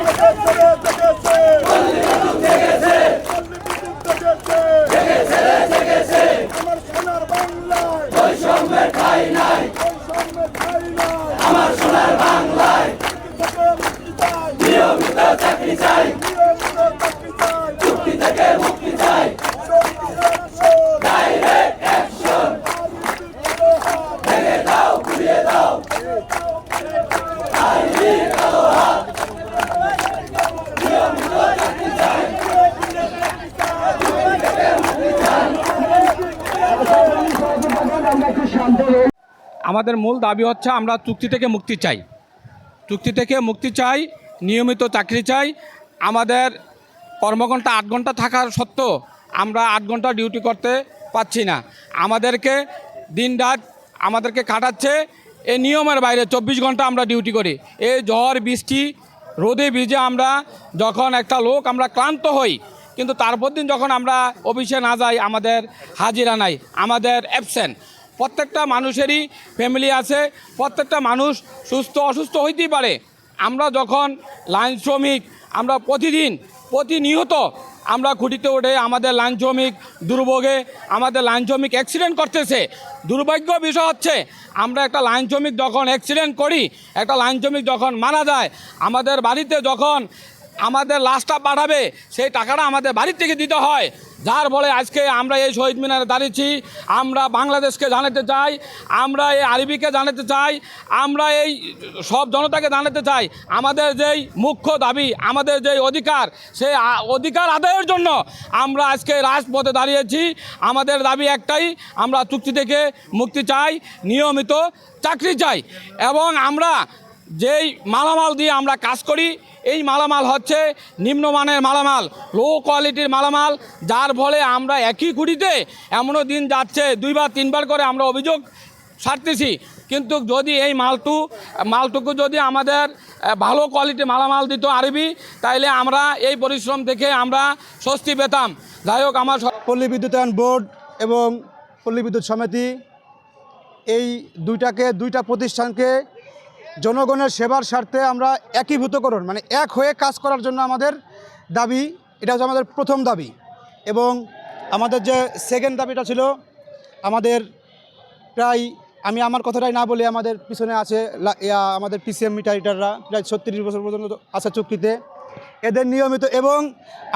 আমার সোনার বাংলায় বৈষম্যের ঠাঁই নাই, আমার সোনার বাংলায় নিয়মিত চাকরি চাই, চুক্তি থেকে মুক্তি চাই, ডাইরেক্ট অ্যাকশন, ভেঙে দাও ঘুরিয়ে দাও আইনের কালো হাত, নিয়মিত চাকরি চাই, চুক্তি থেকে মুক্তি চাই। আমাদের মূল দাবি হচ্ছে আমরা চুক্তি থেকে মুক্তি চাই, চুক্তি থেকে মুক্তি চাই, নিয়মিত চাকরি চাই। আমাদের কর্মঘণ্টা 8 ঘন্টা থাকার সত্ত্বেও আমরা 8 ঘন্টা ডিউটি করতে পারছি না। আমাদেরকে দিনরাত আমাদেরকে কাটাচ্ছে এই নিয়মের বাইরে। 24 ঘন্টা আমরা ডিউটি করি। এই ঝড় বৃষ্টি রোদে ভিজে আমরা যখন একটা লোক আমরা ক্লান্ত হই, কিন্তু তারপর দিন যখন আমরা অফিসে না যাই আমাদের হাজিরা নাই, আমাদের অ্যাবসেন্ট। প্রত্যেকটা মানুষেরই ফ্যামিলি আছে, প্রত্যেকটা মানুষ সুস্থ অসুস্থ হইতেই পারে। আমরা যখন লাইন শ্রমিক আমরা প্রতিনিয়ত আমরা খুঁটিতে ওঠে আমাদের লাইন শ্রমিক দুর্ভোগে, আমাদের লাইন শ্রমিক অ্যাক্সিডেন্ট করতেছে। দুর্ভাগ্য বিষয় হচ্ছে আমরা একটা লাইন শ্রমিক যখন অ্যাক্সিডেন্ট করি, একটা লাইন শ্রমিক যখন মারা যায়, আমাদের বাড়িতে যখন আমাদের লাশটা পাঠাবে সেই টাকাটা আমাদের বাড়ির থেকে দিতে হয়। যার ফলে আজকে আমরা এই শহীদ মিনারে দাঁড়িয়েছি। আমরা বাংলাদেশকে জানাতে চাই, আমরা এই আরবিকে জানাতে চাই, আমরা এই সব জনতাকে জানাতে চাই আমাদের যেই মুখ্য দাবি, আমাদের যেই অধিকার, সেই অধিকার আদায়ের জন্য আমরা আজকে রাজপথে দাঁড়িয়েছি। আমাদের দাবি একটাই, আমরা চুক্তি থেকে মুক্তি চাই, নিয়মিত চাকরি চাই। এবং আমরা যেই মালামাল দিয়ে আমরা কাজ করি, এই মালামাল হচ্ছে নিম্নমানের মালামাল, লো কোয়ালিটির মালামাল। যার ফলে আমরা একই কুড়িতে এমনও দিন যাচ্ছে 2 বার 3 বার করে আমরা অভিযোগ সারতেছি। কিন্তু যদি এই মালটুকু যদি আমাদের ভালো কোয়ালিটির মালামাল দিত আরবি, তাইলে আমরা এই পরিশ্রম থেকে আমরা স্বস্তি পেতাম। যাই হোক, আমার পল্লী বিদ্যুতায়ন বোর্ড এবং পল্লী বিদ্যুৎ সমিতি এই দুইটা প্রতিষ্ঠানকে জনগণের সেবার স্বার্থে আমরা একীভূতকরণ মানে এক হয়ে কাজ করার জন্য আমাদের দাবি। এটা হচ্ছে আমাদের প্রথম দাবি। এবং আমাদের যে সেকেন্ড দাবিটা ছিল, আমাদের প্রায় আমি আমার কথাটাই না বলে আমাদের পিছনে আছে আমাদের পিসিএম মিটাররা প্রায় 36 বছর পর্যন্ত আছে চুক্তিতে, এদের নিয়মিত। এবং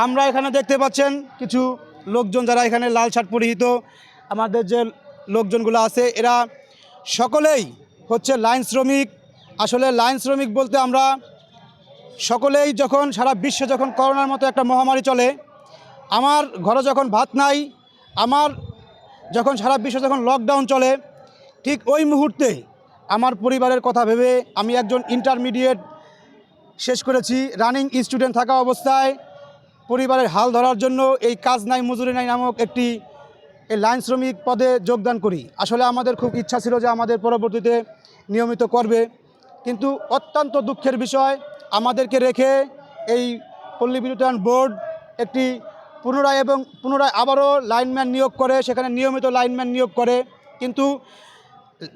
আমরা এখানে দেখতে পাচ্ছেন কিছু লোকজন যারা এখানে লাল শার্ট পরিহিত আমাদের যে লোকজনগুলো আছে, এরা সকলেই হচ্ছে লাইন শ্রমিক। আসলে লাইন শ্রমিক বলতে আমরা সকলেই যখন সারা বিশ্বে যখন করোনার মতো একটা মহামারী চলে, আমার ঘরে যখন ভাত নাই, আমার যখন সারা বিশ্বে যখন লকডাউন চলে, ঠিক ওই মুহূর্তে আমার পরিবারের কথা ভেবে আমি একজন ইন্টারমিডিয়েট শেষ করেছি, রানিং স্টুডেন্ট থাকা অবস্থায় পরিবারের হাল ধরার জন্য এই কাজ নাই মজুরি নাই নামক একটি এই লাইন শ্রমিক পদে যোগদান করি। আসলে আমাদের খুব ইচ্ছা ছিল যে আমাদের পরবর্তীতে নিয়মিত করবে, কিন্তু অত্যন্ত দুঃখের বিষয় আমাদেরকে রেখে এই পল্লী বিদ্যুতায়ন বোর্ড একটি পুনরায় আবারও লাইনম্যান নিয়োগ করে, সেখানে নিয়মিত লাইনম্যান নিয়োগ করে। কিন্তু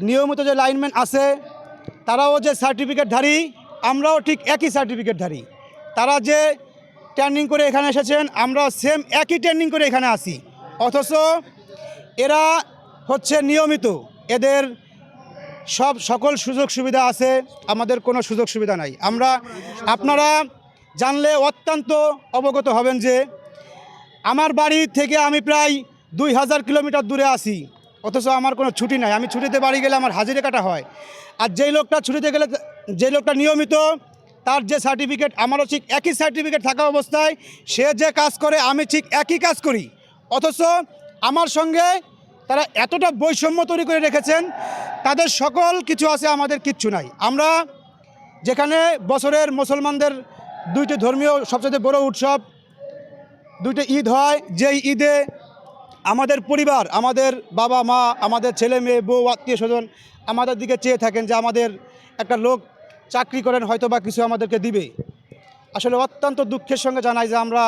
নিয়মিত যে লাইনম্যান আছে তারাও যে সার্টিফিকেটধারী, আমরাও ঠিক একই সার্টিফিকেটধারী। তারা যে ট্রেনিং করে এখানে এসেছেন, আমরা সেম একই ট্রেনিং করে এখানে আসি, অথচ এরা হচ্ছে নিয়মিত, এদের সকল সুযোগ সুবিধা আছে, আমাদের কোনো সুযোগ সুবিধা নাই। আপনারা জানলে অত্যন্ত অবগত হবেন যে আমার বাড়ি থেকে আমি প্রায় 2000 কিলোমিটার দূরে আছি, অথচ আমার কোনো ছুটি নাই। আমি ছুটিতে বাড়ি গেলে আমার হাজিরা কাটা হয়। আর যেই লোকটা ছুটিতে গেলে, যে লোকটা নিয়মিত, তার যে সার্টিফিকেট, আমারও ঠিক একই সার্টিফিকেট থাকা অবস্থায় সে যে কাজ করে আমি ঠিক একই কাজ করি, অথচ আমার সঙ্গে তারা এতটা বৈষম্য তৈরি করে রেখেছেন। তাদের সকল কিছু আছে, আমাদের কিচ্ছু নাই। আমরা যেখানে বছরের মুসলমানদের 2টি ধর্মীয় সবচেয়ে বড় উৎসব, 2টি ঈদ হয়, যেই ঈদে আমাদের পরিবার, আমাদের বাবা মা, আমাদের ছেলে মেয়ে, বউ, আত্মীয় স্বজন আমাদের দিকে চেয়ে থাকেন যে আমাদের একটা লোক চাকরি করেন, হয়তো বা কিছু আমাদেরকে দিবে। আসলে অত্যন্ত দুঃখের সঙ্গে জানাই যে আমরা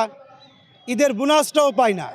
ঈদের বোনাসটাও পাই না।